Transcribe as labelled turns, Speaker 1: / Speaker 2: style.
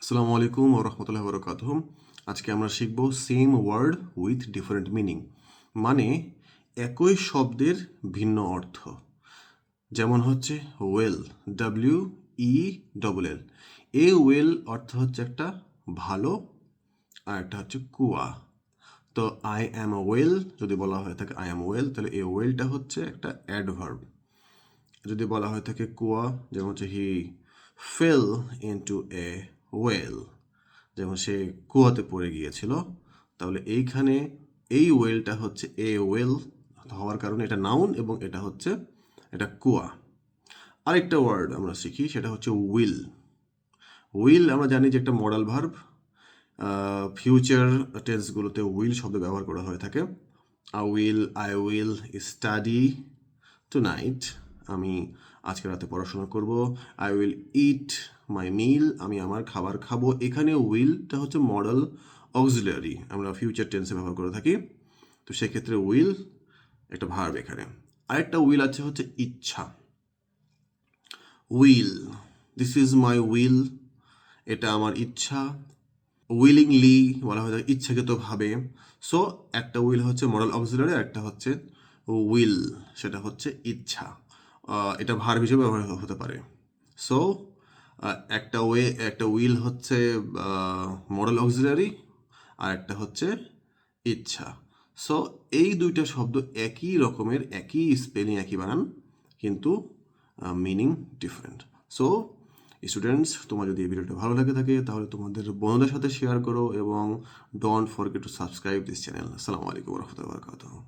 Speaker 1: আসসালামু আলাইকুম ওয়া রাহমাতুল্লাহি ওয়া বারাকাতুহু। আজকে আমরা শিখব same word with different meaning, মানে একই শব্দের ভিন্ন অর্থ। যেমন হচ্ছে ওয়েল, WELL। এ ওয়েল অর্থ হচ্ছে একটা ভালো, আর একটা হচ্ছে কুয়া। তো আই অ্যাম ওয়েল যদি বলা হয়ে থাকে আই অ্যাম ওয়েল, তাহলে এ ওয়েলটা হচ্ছে একটা অ্যাডভার্ব। যদি বলা হয়ে থাকে কুয়া, যেমন হচ্ছে হি ফেল ইনটু এ ওয়েল, যেমন সে কুয়াতে পড়ে গিয়েছিল, তাহলে এইখানে এই ওয়েলটা হচ্ছে এ ওয়েল হওয়ার কারণে এটা নাউন এবং এটা হচ্ছে এটা কুয়া। আরেকটা ওয়ার্ড আমরা শিখি, সেটা হচ্ছে উইল। উইল আমরা জানি যে একটা মডাল ভার্ব। ফিউচার টেন্সগুলোতে উইল শব্দ ব্যবহার করা হয়ে থাকে। আই উইল স্টাডি টুনাইট, আমি আজকে রাতে পড়াশোনা করব। আই উইল ইট মাই মিল, আমি আমার খাবার খাবো। এখানে উইলটা হচ্ছে মডেল অক্সিলারি, আমরা ফিউচার টেন্সে ব্যবহার করে থাকি। তো সেক্ষেত্রে উইল একটা ভার্ব এখানে। আরেকটা উইল আছে হচ্ছে ইচ্ছা। Will, this is my will, এটা আমার ইচ্ছা। উইলিংলি বলা হয় ইচ্ছাকৃতভাবে। সো একটা উইল হচ্ছে মডেল অক্সিলারি, আর একটা হচ্ছে উইল, সেটা হচ্ছে ইচ্ছা। এটা ভার্ব হিসেবে ব্যবহার হতে পারে। সো একটা উইল হচ্ছে মডেল অক্সিলারি, আর একটা হচ্ছে ইচ্ছা। সো এই দুইটা শব্দ একই রকমের, একই স্পেলিং, একই বানান, কিন্তু মিনিং ডিফারেন্ট। সো স্টুডেন্টস, তোমার যদি এই ভিডিওটা ভালো লাগে থাকে তাহলে তোমাদের বন্ধুদের সাথে শেয়ার করো এবং don't forget to subscribe this channel. আসসালামু আলাইকুম ওয়া রাহমাতুল্লাহি ওয়া বারাকাতুহু।